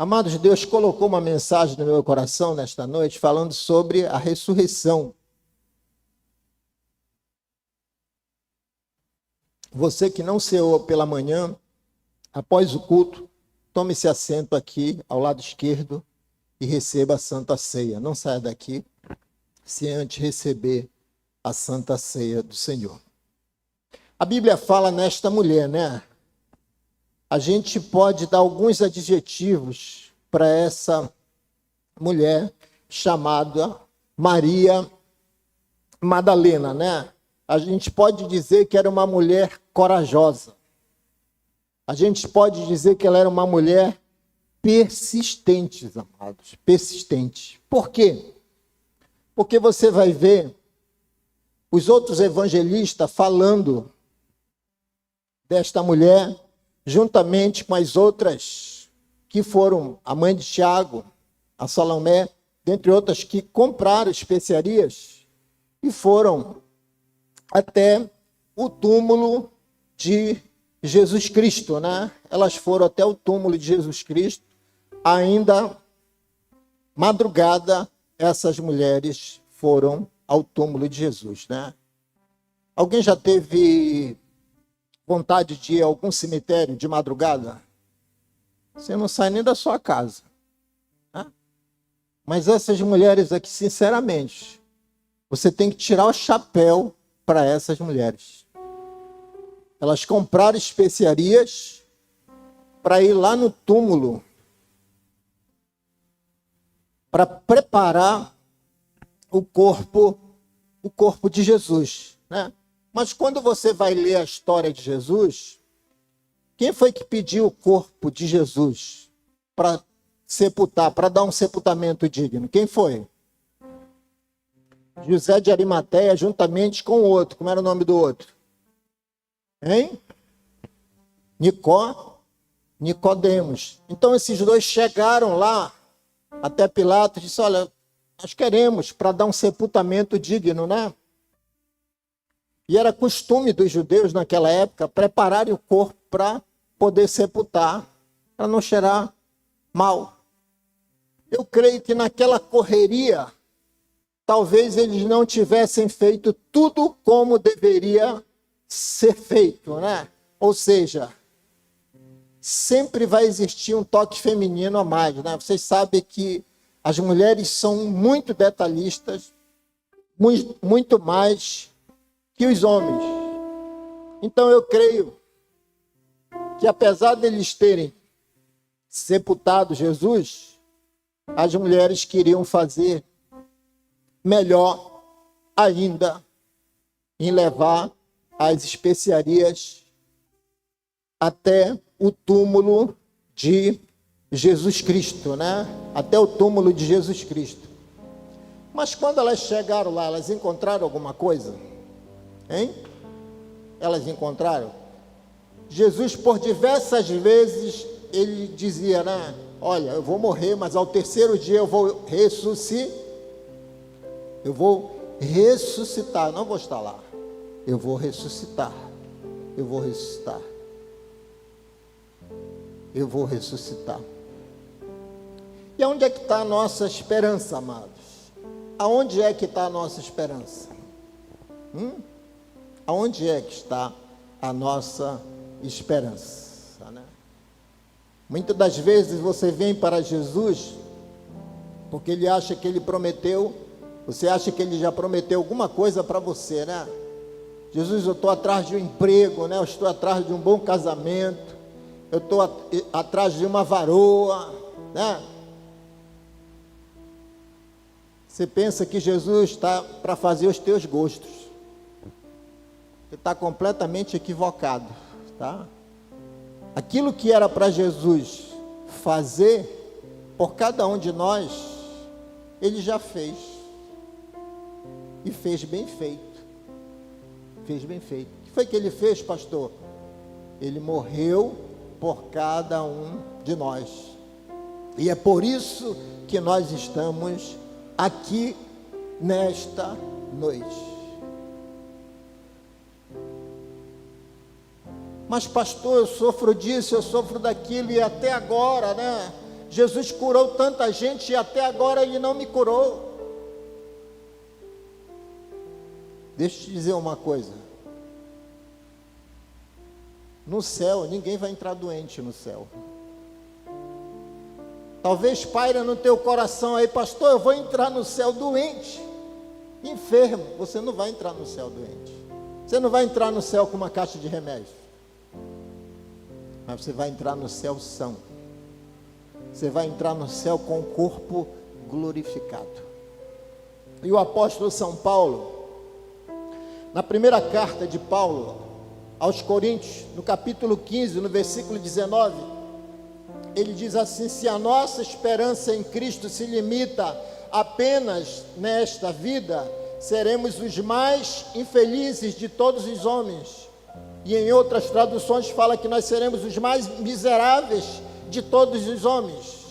Amados, Deus colocou uma mensagem no meu coração nesta noite falando sobre a ressurreição. Você que não ceou pela manhã, após o culto, tome-se assento aqui ao lado esquerdo e receba a Santa Ceia. Não saia daqui sem antes receber a Santa Ceia do Senhor. A Bíblia fala nesta mulher, né? A gente pode dar alguns adjetivos para essa mulher chamada Maria Madalena, né? A gente pode dizer que era uma mulher corajosa. A gente pode dizer que ela era uma mulher persistente, amados, persistente. Por quê? Porque você vai ver os outros evangelistas falando desta mulher, juntamente com as outras que foram a mãe de Tiago, a Salomé, dentre outras que compraram especiarias e foram até o túmulo de Jesus Cristo, né? Elas foram até o túmulo de Jesus Cristo, ainda madrugada, essas mulheres foram ao túmulo de Jesus, né? Alguém já teve vontade de ir a algum cemitério de madrugada? Você não sai nem da sua casa, né? Mas essas mulheres aqui, sinceramente, você tem que tirar o chapéu para essas mulheres. Elas compraram especiarias para ir lá no túmulo, para preparar o corpo de Jesus, né? Mas quando você vai ler a história de Jesus, quem foi que pediu o corpo de Jesus para sepultar, para dar um sepultamento digno? Quem foi? José de Arimateia, juntamente com o outro. Como era o nome do outro? Hein? Nicodemos. Então esses dois chegaram lá até Pilatos e disse: olha, nós queremos para dar um sepultamento digno, né? E era costume dos judeus naquela época prepararem o corpo para poder sepultar, para não cheirar mal. Eu creio que naquela correria, talvez eles não tivessem feito tudo como deveria ser feito, né? Ou seja, sempre vai existir um toque feminino a mais, né? Vocês sabem que as mulheres são muito detalhistas, muito mais que os homens. Então eu creio que apesar deles terem sepultado Jesus, as mulheres queriam fazer melhor ainda em levar as especiarias até o túmulo de Jesus Cristo, né? Até o túmulo de Jesus Cristo. Mas quando elas chegaram lá, elas encontraram alguma coisa? Hein? Elas encontraram? Jesus, por diversas vezes, ele dizia, né? Olha, eu vou morrer, mas ao terceiro dia eu vou ressuscitar. Eu vou ressuscitar, não vou estar lá. Eu vou ressuscitar. Eu vou ressuscitar. Eu vou ressuscitar. E aonde é que está a nossa esperança, amados? Aonde é que está a nossa esperança? Aonde é que está a nossa esperança, né? Muitas das vezes você vem para Jesus porque ele acha que ele prometeu, você acha que ele já prometeu alguma coisa para você, né? Jesus, eu estou atrás de um emprego, né? Eu estou atrás de um bom casamento, eu estou atrás de uma varoa, né? Você pensa que Jesus está para fazer os teus gostos. Você está completamente equivocado, tá? Aquilo que era para Jesus fazer por cada um de nós, ele já fez. E fez bem feito. Fez bem feito. O que foi que ele fez, pastor? Ele morreu por cada um de nós. E é por isso que nós estamos aqui nesta noite. Mas pastor, eu sofro disso, eu sofro daquilo, e até agora, né? Jesus curou tanta gente e até agora Ele não me curou. Deixa eu te dizer uma coisa. No céu, ninguém vai entrar doente no céu. Talvez paira no teu coração aí, pastor, eu vou entrar no céu doente, enfermo. Você não vai entrar no céu doente. Você não vai entrar no céu com uma caixa de remédio. Mas você vai entrar no céu são. Você vai entrar no céu com o corpo glorificado. E o apóstolo São Paulo, na primeira carta de Paulo aos Coríntios, no capítulo 15, no versículo 19, ele diz assim: se a nossa esperança em Cristo se limita apenas nesta vida, seremos os mais infelizes de todos os homens. E em outras traduções fala que nós seremos os mais miseráveis de todos os homens.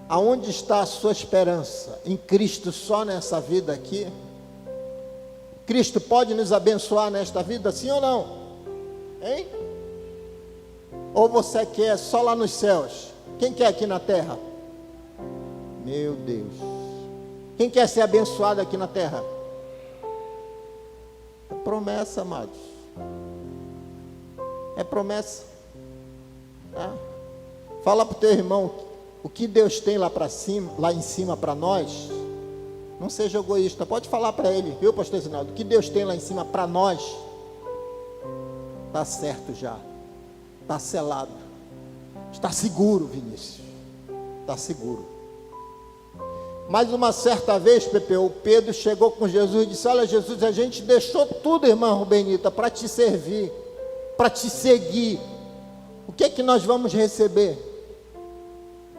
Aonde está a sua esperança? Em Cristo só nessa vida aqui? Cristo pode nos abençoar nesta vida, sim ou não? Hein? Ou você quer só lá nos céus? Quem quer aqui na terra? Meu Deus. Quem quer ser abençoado aqui na terra? É promessa, amados. É promessa. Tá? Fala para o teu irmão o que Deus tem lá em cima para nós. Não seja egoísta. Pode falar para ele, viu, pastor Zinaldo? O que Deus tem lá em cima para nós está certo já. Está selado. Está seguro, Vinícius. Está seguro. Mas uma certa vez, Pepe, o Pedro chegou com Jesus e disse: olha, Jesus, a gente deixou tudo, irmã Rubenita, para te servir, para te seguir. O que é que nós vamos receber?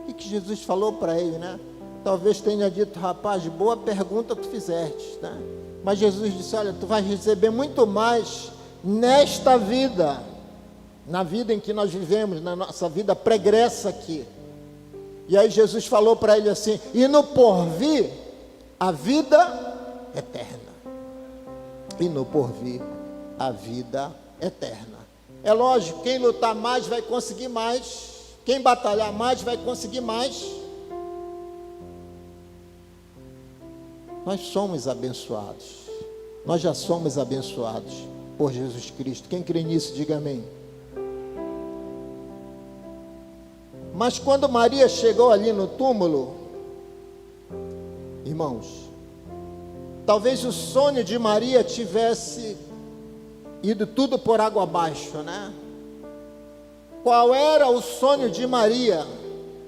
O que Jesus falou para ele, né? Talvez tenha dito: rapaz, boa pergunta tu fizeste, né? Mas Jesus disse: olha, tu vais receber muito mais nesta vida, na vida em que nós vivemos, na nossa vida pregressa aqui. E aí Jesus falou para ele assim: e no porvir, a vida eterna. E no porvir, a vida eterna. É lógico, quem lutar mais vai conseguir mais. Quem batalhar mais vai conseguir mais. Nós somos abençoados. Nós já somos abençoados por Jesus Cristo. Quem crê nisso, diga amém. Mas quando Maria chegou ali no túmulo, irmãos, talvez o sonho de Maria tivesse ido tudo por água abaixo, né? Qual era o sonho de Maria?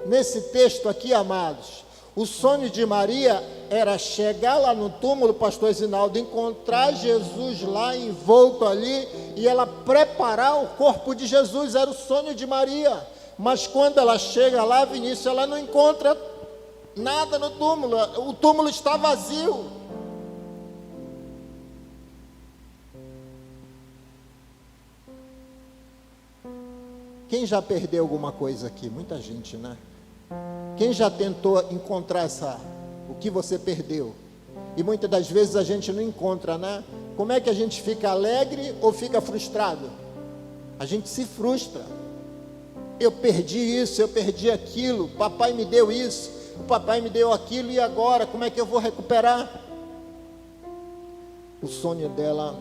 Nesse texto aqui, amados, o sonho de Maria era chegar lá no túmulo, pastor Zinaldo, encontrar Jesus lá envolto ali, e ela preparar o corpo de Jesus. Era o sonho de Maria. Mas quando ela chega lá, Vinícius, ela não encontra nada no túmulo. O túmulo está vazio. Quem já perdeu alguma coisa aqui? Muita gente, né? Quem já tentou encontrar o que você perdeu? E muitas das vezes a gente não encontra, né? Como é que a gente fica alegre ou fica frustrado? A gente se frustra. Eu perdi isso, eu perdi aquilo, o papai me deu isso, o papai me deu aquilo, e agora, como é que eu vou recuperar? O sonho dela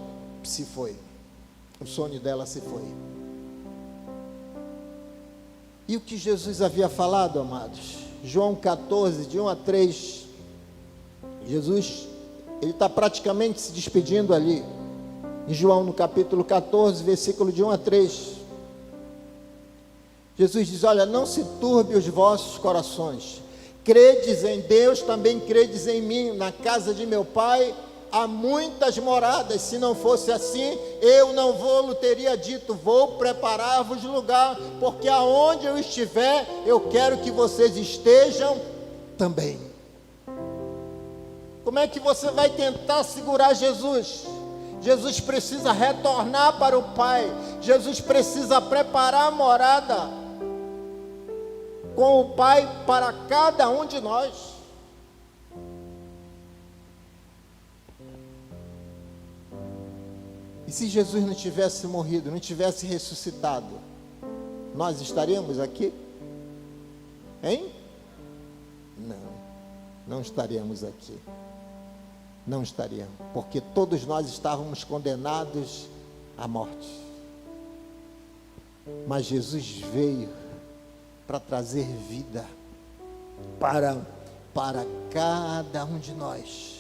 se foi. O sonho dela se foi. E o que Jesus havia falado, amados? João 14, de 1 a 3. Jesus, ele está praticamente se despedindo ali. Em João, no capítulo 14, versículo de 1 a 3. Jesus diz: olha, não se turbe os vossos corações. Credes em Deus, também credes em mim. Na casa de meu pai há muitas moradas. Se não fosse assim, eu não vou-lhe teria dito: vou preparar-vos lugar, porque aonde eu estiver, eu quero que vocês estejam também. Como é que você vai tentar segurar Jesus? Jesus precisa retornar para o Pai. Jesus precisa preparar a morada com o Pai para cada um de nós. E se Jesus não tivesse morrido, não tivesse ressuscitado, nós estaríamos aqui? Hein? Não estaríamos aqui. Não estaríamos, porque todos nós estávamos condenados à morte. Mas Jesus veio para trazer vida para cada um de nós.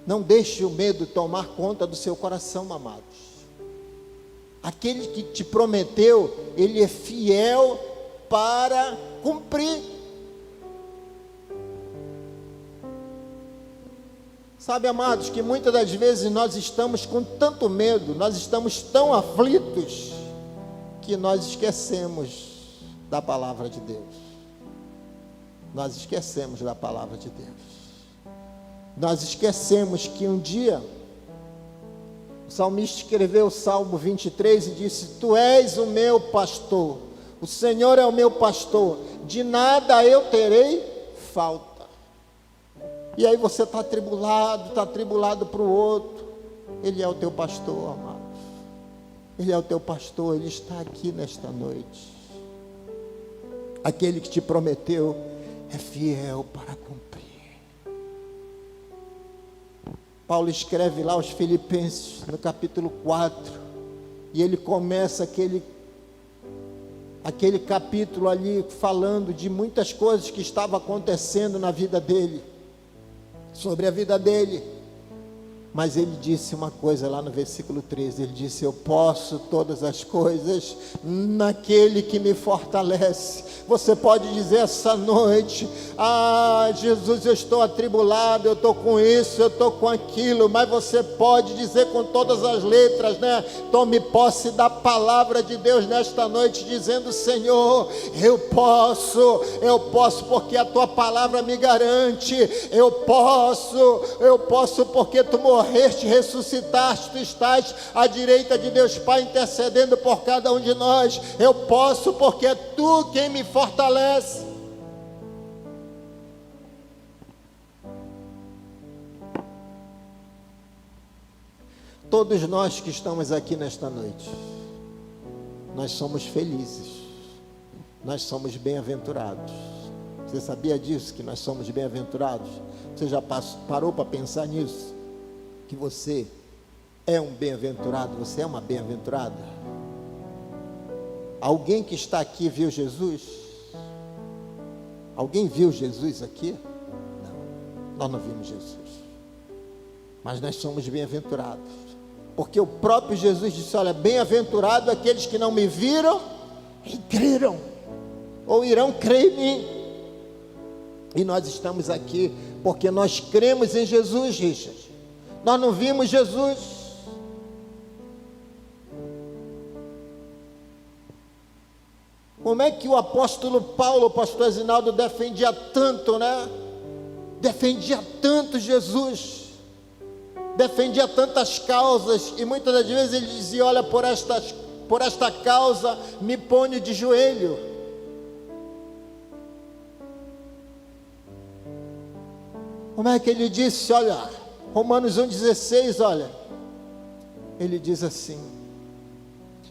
Não deixe o medo tomar conta do seu coração, amados. Aquele que te prometeu, ele é fiel para cumprir. Sabe, amados, que muitas das vezes nós estamos com tanto medo, nós estamos tão aflitos, que nós esquecemos da palavra de Deus. Nós esquecemos da palavra de Deus. Nós esquecemos que um dia o salmista escreveu o Salmo 23 e disse: Tu és o meu pastor, o Senhor é o meu pastor, de nada eu terei falta. E aí você está atribulado para o outro. Ele é o teu pastor, amado. Ele é o teu pastor, ele está aqui nesta noite. Aquele que te prometeu é fiel para cumprir. Paulo escreve lá aos Filipenses, no capítulo 4, e ele começa aquele capítulo ali, falando de muitas coisas que estavam acontecendo na vida dele, sobre a vida dele. Mas ele disse uma coisa lá no versículo 13, ele disse: eu posso todas as coisas naquele que me fortalece. Você pode dizer essa noite: ah, Jesus, eu estou atribulado, eu estou com isso, eu estou com aquilo. Mas você pode dizer com todas as letras, né? Tome posse da palavra de Deus nesta noite, dizendo: Senhor, eu posso porque a tua palavra me garante. Eu posso porque tu morreste, ressuscitaste, tu estás à direita de Deus Pai, intercedendo por cada um de nós. Eu posso porque é tu quem me fortalece. Todos nós que estamos aqui nesta noite, nós somos felizes, nós somos bem-aventurados. Você sabia disso, que nós somos bem-aventurados? Você já parou para pensar nisso? Que você é um bem-aventurado, você é uma bem-aventurada? Alguém que está aqui viu Jesus? Alguém viu Jesus aqui? Não, nós não vimos Jesus. Mas nós somos bem-aventurados, porque o próprio Jesus disse: olha, bem-aventurado aqueles que não me viram e creram, ou irão crer em mim. E nós estamos aqui porque nós cremos em Jesus, Richard. Nós não vimos Jesus. Como é que o apóstolo Paulo, o pastor Zinaldo, defendia tanto, né? Defendia tanto Jesus, defendia tantas causas, e muitas das vezes ele dizia: olha, por esta causa me ponho de joelho. Como é que ele disse? Olha, Romanos 1,16, olha, ele diz assim: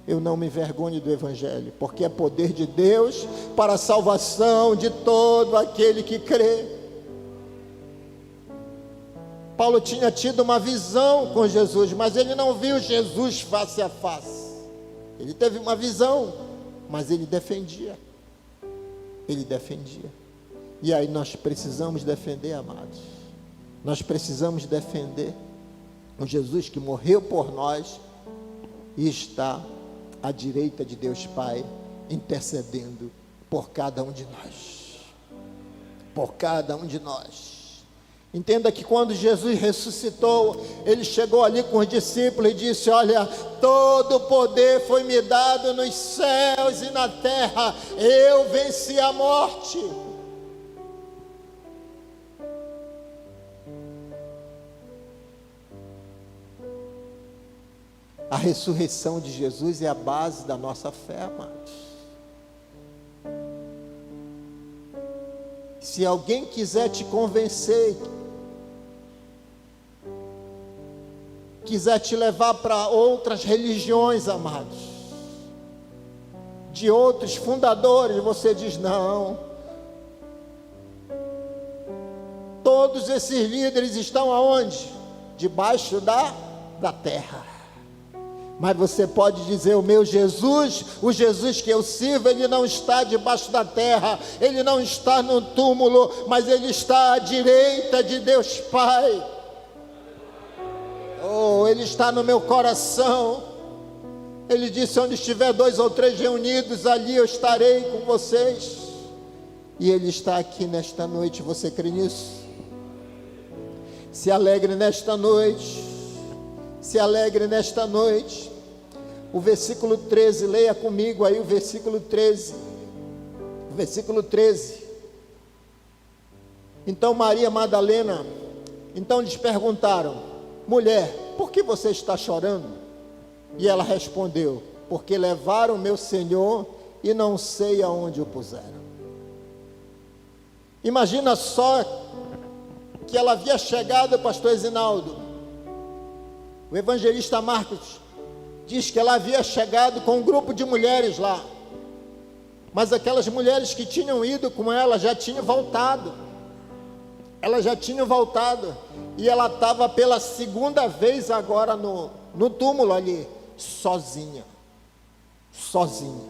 eu não me envergonho do Evangelho, porque é poder de Deus para a salvação de todo aquele que crê. Paulo tinha tido uma visão com Jesus, mas ele não viu Jesus face a face. Ele teve uma visão, mas ele defendia. E aí nós precisamos defender, amados. Nós precisamos defender o Jesus que morreu por nós e está à direita de Deus Pai, intercedendo por cada um de nós. Por cada um de nós. Entenda que quando Jesus ressuscitou, ele chegou ali com os discípulos e disse: olha, todo o poder foi me dado nos céus e na terra. Eu venci a morte. A ressurreição de Jesus é a base da nossa fé, amados. Se alguém quiser te convencer, quiser te levar para outras religiões, amados, de outros fundadores, você diz não. Todos esses líderes estão aonde? Debaixo da terra. Mas você pode dizer, o meu Jesus, o Jesus que eu sirvo, ele não está debaixo da terra, ele não está no túmulo, mas ele está à direita de Deus Pai. Oh, ele está no meu coração. Ele disse, onde estiver 2 ou 3 reunidos, ali eu estarei com vocês. E ele está aqui nesta noite, você crê nisso? Se alegre nesta noite. Se alegre nesta noite. O versículo 13, leia comigo aí o versículo 13. O versículo 13. Então Maria Madalena, então lhes perguntaram, mulher, por que você está chorando? E ela respondeu, porque levaram meu Senhor e não sei aonde o puseram. Imagina só que ela havia chegado, pastor Esinaldo. O evangelista Marcos diz que ela havia chegado com um grupo de mulheres lá. Mas aquelas mulheres que tinham ido com ela já tinham voltado. Elas já tinham voltado. E ela estava pela segunda vez agora no túmulo ali, sozinha. Sozinha.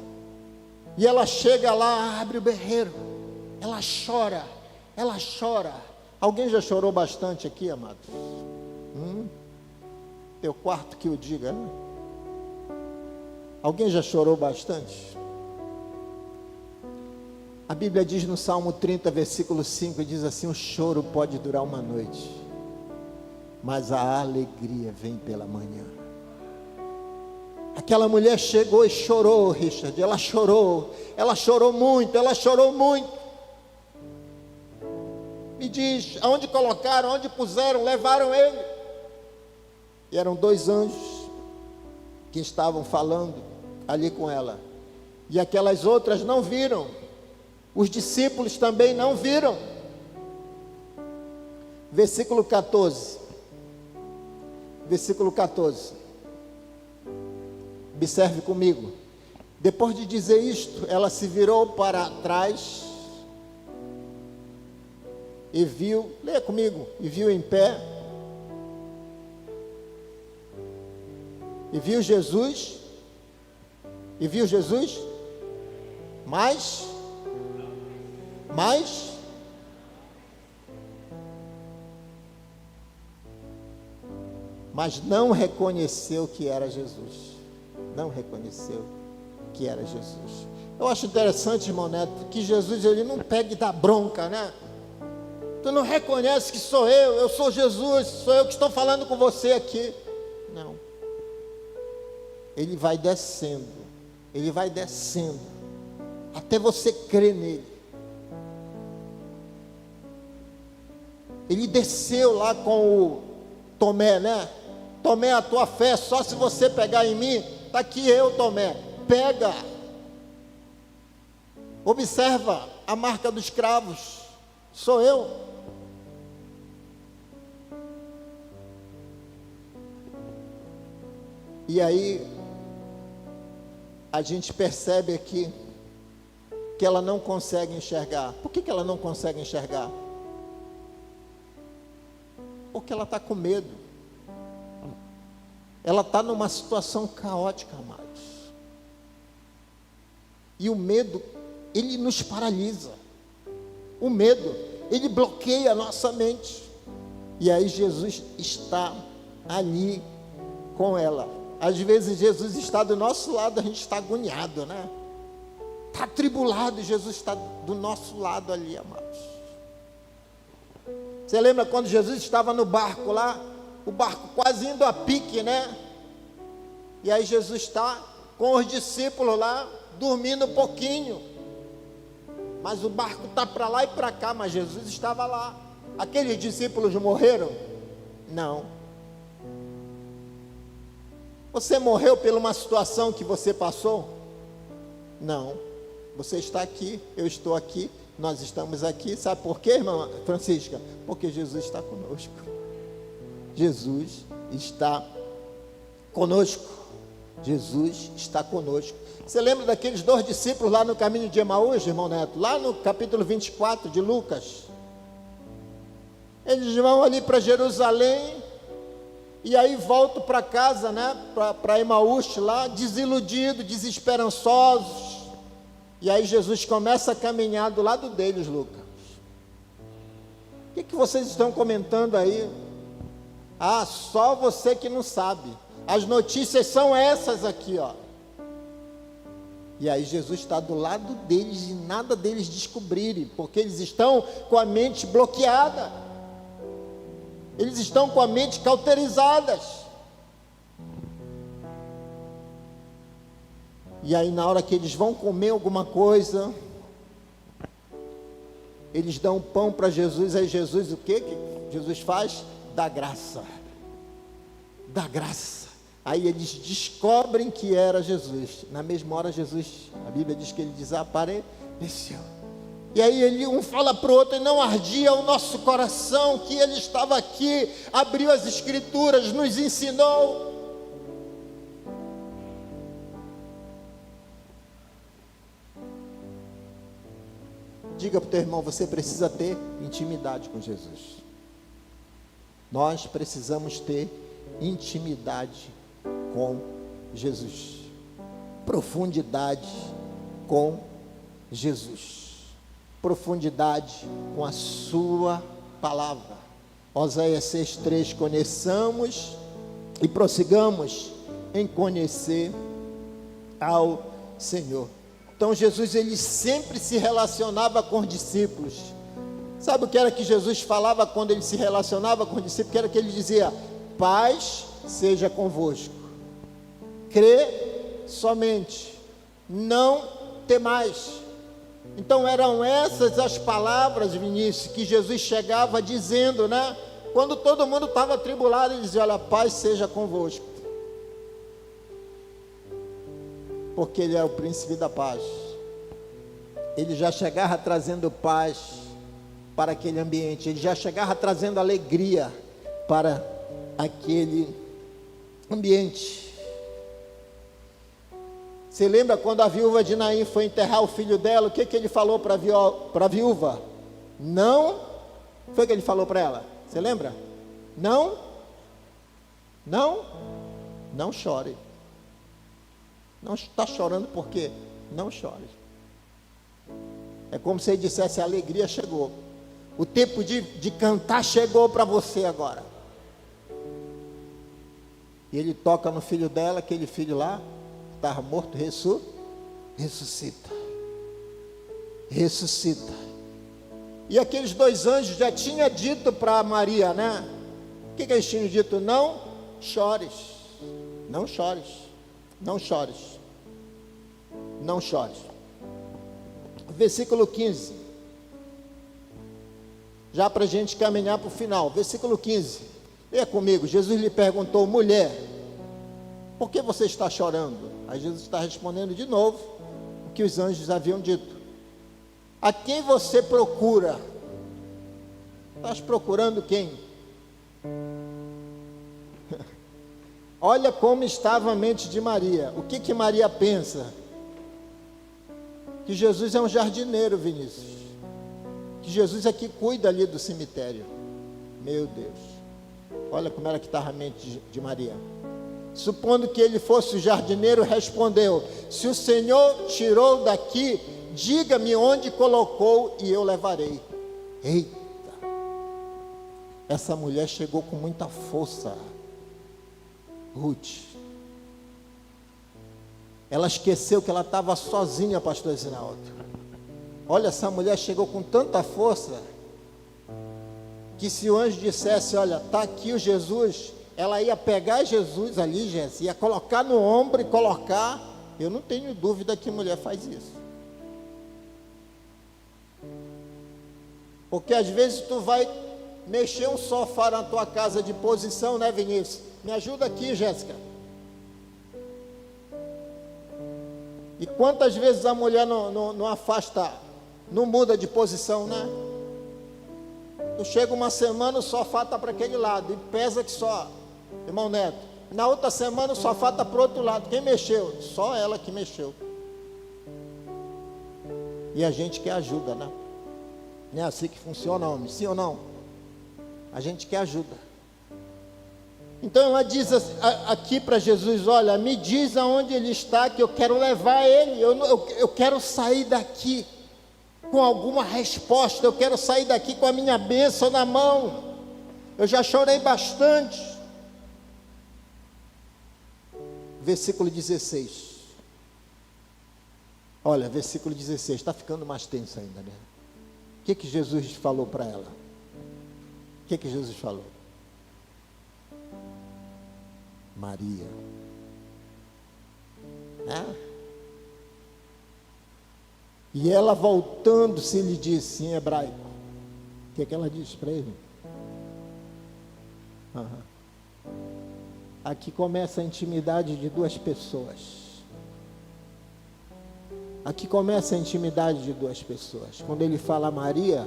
E ela chega lá, abre o berreiro. Ela chora. Ela chora. Alguém já chorou bastante aqui, amados? Teu quarto que o diga, né? Alguém já chorou bastante? A Bíblia diz no Salmo 30, versículo 5, diz assim, o choro pode durar uma noite, mas a alegria vem pela manhã. Aquela mulher chegou e chorou, Richard, ela chorou muito, ela chorou muito. Me diz, aonde colocaram, aonde puseram, levaram ele. E eram 2 anjos que estavam falando ali com ela. E aquelas outras não viram. Os discípulos também não viram. Versículo 14. Versículo 14. Observe comigo. Depois de dizer isto, ela se virou para trás e viu, leia comigo, e viu em pé, e viu Jesus, mas não reconheceu que era Jesus. Não reconheceu que era Jesus. Eu acho interessante, irmão Neto, que Jesus, ele não pega e dá bronca, né? Tu não reconhece que sou eu sou Jesus, sou eu que estou falando com você aqui. Não. Ele vai descendo, até você crer nele. Ele desceu lá com o Tomé, né? Tomé, a tua fé é só se você pegar em mim. Está aqui eu, Tomé, pega. Observa a marca dos cravos, sou eu. E aí, a gente percebe aqui que ela não consegue enxergar. Por que ela não consegue enxergar? Porque ela está com medo. Ela está numa situação caótica, amados. E o medo, ele nos paralisa. O medo, ele bloqueia a nossa mente. E aí Jesus está ali com ela. Às vezes Jesus está do nosso lado, a gente está agoniado, né? Está atribulado, Jesus está do nosso lado ali, amados. Você lembra quando Jesus estava no barco lá? O barco quase indo a pique, né? E aí Jesus está com os discípulos lá, dormindo um pouquinho. Mas o barco está para lá e para cá, mas Jesus estava lá. Aqueles discípulos morreram? Não. Você morreu por uma situação que você passou? Não. Você está aqui, eu estou aqui, nós estamos aqui. Sabe por quê, irmã Francisca? Porque Jesus está conosco. Jesus está conosco. Jesus está conosco. Você lembra daqueles 2 discípulos lá no caminho de Emaús, irmão Neto? Lá no capítulo 24 de Lucas. Eles vão ali para Jerusalém, e aí voltam para casa, né? Para Emaús lá, desiludidos, desesperançosos. E aí Jesus começa a caminhar do lado deles, Lucas. O que vocês estão comentando aí? Ah, só você que não sabe. As notícias são essas aqui, ó. E aí Jesus está do lado deles e nada deles descobrirem, porque eles estão com a mente bloqueada. Eles estão com a mente cauterizadas. E aí na hora que eles vão comer alguma coisa, eles dão pão para Jesus. Aí Jesus, o que Jesus faz? Dá graça. Dá graça. Aí eles descobrem que era Jesus. Na mesma hora Jesus, a Bíblia diz que ele desapareceu. E aí um fala para o outro: e não ardia o nosso coração que ele estava aqui, abriu as escrituras, nos ensinou. Diga para o teu irmão: você precisa ter intimidade com Jesus. Nós precisamos ter intimidade com Jesus, profundidade com Jesus, profundidade com a sua palavra. Oséias 6,3: conheçamos e prossigamos em conhecer ao Senhor. Então Jesus, ele sempre se relacionava com os discípulos. Sabe o que era que Jesus falava quando ele se relacionava com os discípulos? Que era que ele dizia: paz seja convosco. Crê somente, não temais. Então eram essas as palavras, Vinícius, que Jesus chegava dizendo, né? Quando todo mundo estava atribulado, ele dizia: olha, paz seja convosco. Porque ele é o príncipe da paz. Ele já chegava trazendo paz para aquele ambiente. Ele já chegava trazendo alegria para aquele ambiente. Você lembra quando a viúva de Naim foi enterrar o filho dela? O que ele falou para a viúva? Não. Foi o que ele falou para ela? Você lembra? Não chore. Não está chorando por quê? Não chore. É como se ele dissesse: a alegria chegou. O tempo de cantar chegou para você agora. E ele toca no filho dela, aquele filho lá, estava morto, ressuscita. E aqueles 2 anjos já tinham dito para Maria, né? O que eles tinham dito? Não chores. Não chores. Não chores. Não chores. Versículo 15. Já para a gente caminhar para o final. Versículo 15. Leia comigo. Jesus lhe perguntou: mulher, por que você está chorando? Aí Jesus está respondendo de novo o que os anjos haviam dito. A quem você procura? Estás procurando quem? Olha como estava a mente de Maria. O que Maria pensa? Que Jesus é um jardineiro, Vinícius. Que Jesus é que cuida ali do cemitério. Meu Deus. Olha como era que estava a mente de Maria. Supondo que ele fosse o jardineiro, respondeu: se o Senhor tirou daqui, diga-me onde colocou e eu levarei. Eita! Essa mulher chegou com muita força. Ruth. Ela esqueceu que ela estava sozinha, pastor Zinaldo. Olha, essa mulher chegou com tanta força, que se o anjo dissesse: olha, está aqui o Jesus, ela ia pegar Jesus ali, Jéssica, ia colocar no ombro e colocar. Eu não tenho dúvida que mulher faz isso. Porque às vezes tu vai mexer um sofá na tua casa de posição, né, Vinícius? Me ajuda aqui, Jéssica. E quantas vezes a mulher não afasta, não muda de posição, né? Tu chega uma semana, o sofá está para aquele lado, e pesa que só. Irmão Neto, Na outra semana o sofá está para o outro lado. Quem mexeu? Só ela que mexeu. E a gente quer ajuda, né? Não é assim que funciona, homem? Sim ou não? A gente quer ajuda. Então ela diz aqui para Jesus: olha, me diz aonde ele está, que eu quero levar ele. Eu quero sair daqui com alguma resposta. Eu quero sair daqui com a minha bênção na mão. Eu já chorei bastante. Versículo 16. Olha, versículo 16. Está ficando mais tenso ainda, né? O que Jesus falou para ela? O que Jesus falou? Maria. Né? E ela, voltando-se, lhe disse em hebraico. O que ela disse para ele? Aqui começa a intimidade de duas pessoas. Aqui começa a intimidade de duas pessoas. Quando ele fala Maria,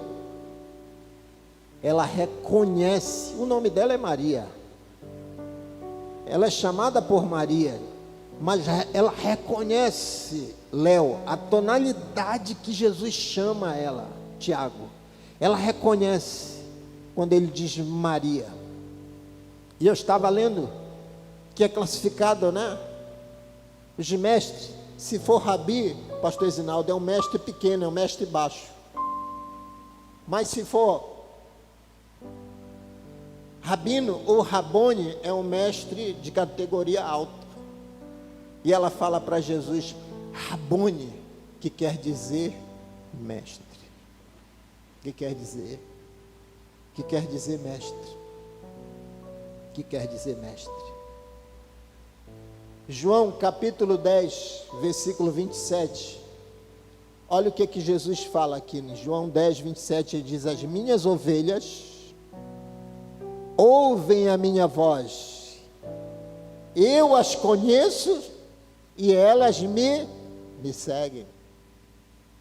ela reconhece, o nome dela é Maria. Ela é chamada por Maria, mas ela reconhece, Léo, a tonalidade que Jesus chama ela, Tiago. Ela reconhece quando ele diz Maria. E eu estava lendo que é classificado, né? Os mestres, se for Rabi, pastor Isinaldo, é um mestre pequeno, é um mestre baixo. Mas se for Rabino ou Rabone, é um mestre de categoria alta. E ela fala para Jesus, Rabone, que quer dizer mestre. Que quer dizer? Que quer dizer mestre. Que quer dizer mestre. João capítulo 10, versículo 27. Olha o que Jesus fala aqui em João 10, 27. Ele diz: as minhas ovelhas ouvem a minha voz, eu as conheço e elas me seguem.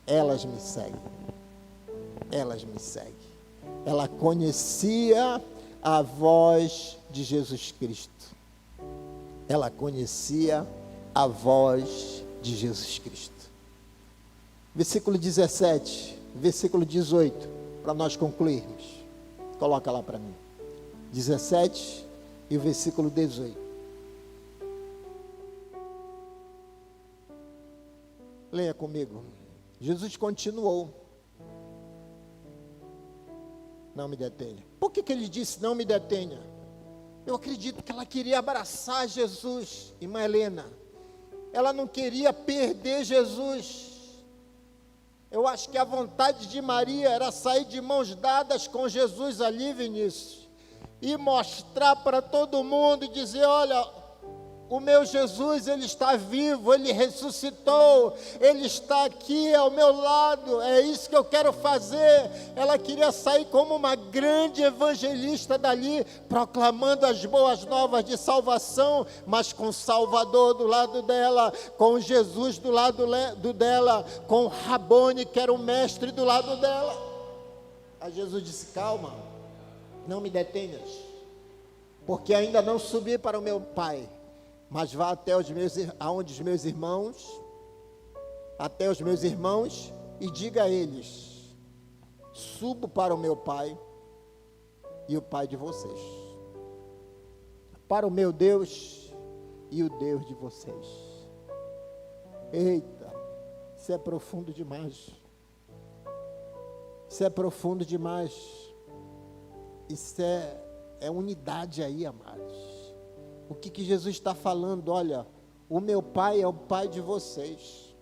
Elas me seguem. Elas me seguem. Ela conhecia a voz de Jesus Cristo. Ela conhecia a voz de Jesus Cristo. Versículo 17, versículo 18, para nós concluirmos. Coloca lá para mim. 17 e o versículo 18. Leia comigo. Jesus continuou. Não me detenha. Por que ele disse não me detenha? Eu acredito que ela queria abraçar Jesus, irmã Helena. Ela não queria perder Jesus. Eu acho que a vontade de Maria era sair de mãos dadas com Jesus ali, Vinícius, e mostrar para todo mundo e dizer: olha, o meu Jesus, ele está vivo, ele ressuscitou, ele está aqui ao meu lado, é isso que eu quero fazer. Ela queria sair como uma grande evangelista dali, proclamando as boas novas de salvação, mas com o Salvador do lado dela, com Jesus do lado dela, com Rabone, que era o mestre, do lado dela. Aí Jesus disse: calma, não me detenhas, porque ainda não subi para o meu Pai, mas vá aonde os meus irmãos, até os meus irmãos, e diga a eles: subo para o meu Pai e o Pai de vocês, para o meu Deus e o Deus de vocês. Eita, isso é profundo demais. Isso é profundo demais. Isso é unidade aí, amados. O que Jesus está falando? Olha, o meu Pai é o Pai de vocês.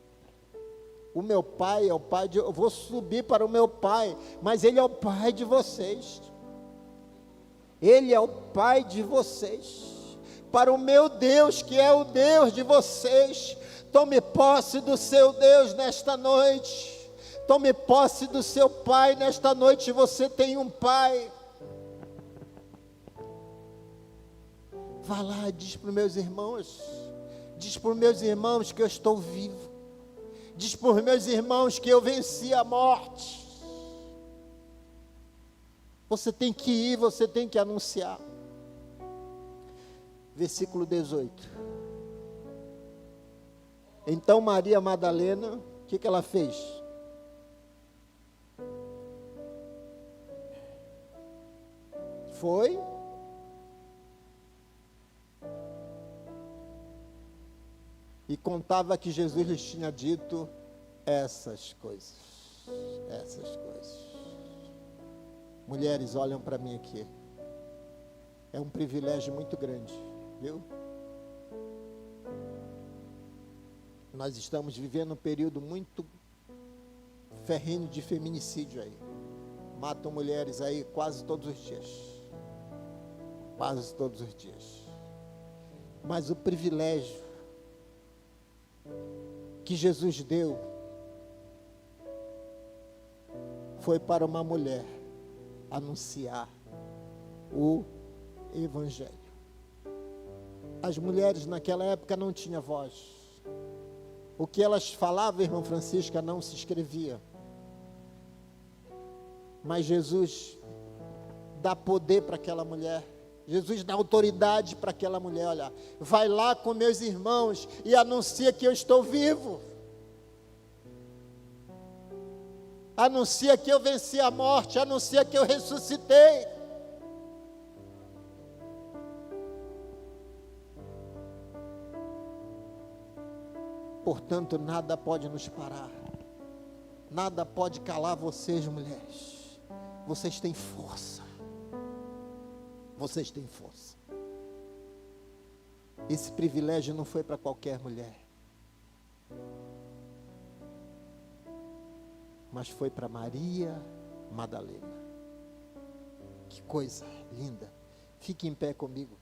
O meu Pai é o Pai de... Eu vou subir para o meu Pai, mas Ele é o Pai de vocês. Ele é o Pai de vocês. Para o meu Deus, que é o Deus de vocês. Tome posse do seu Deus nesta noite. Tome posse do seu Pai nesta noite. Você tem um Pai. Vá lá, diz para os meus irmãos. Diz para os meus irmãos que eu estou vivo. Diz para os meus irmãos que eu venci a morte. Você tem que ir, você tem que anunciar. versículo 18. Então Maria Madalena, o que ela fez? Foi e contava que Jesus lhes tinha dito essas coisas. Essas coisas. Mulheres, olham para mim aqui. É um privilégio muito grande, viu? Nós estamos vivendo um período muito ferrenho de feminicídio aí. Matam mulheres aí quase todos os dias. Quase todos os dias. Mas o privilégio que Jesus deu foi para uma mulher anunciar o Evangelho. As mulheres naquela época não tinham voz. O que elas falavam, irmã Francisca, não se escrevia. Mas Jesus dá poder para aquela mulher. Jesus dá autoridade para aquela mulher. Olha, vai lá com meus irmãos e anuncia que eu estou vivo. Anuncia que eu venci a morte. Anuncia que eu ressuscitei. Portanto, nada pode nos parar. Nada pode calar vocês, mulheres. Vocês têm força. Vocês têm força. Esse privilégio não foi para qualquer mulher. Mas foi para Maria Madalena. Que coisa linda. Fique em pé comigo.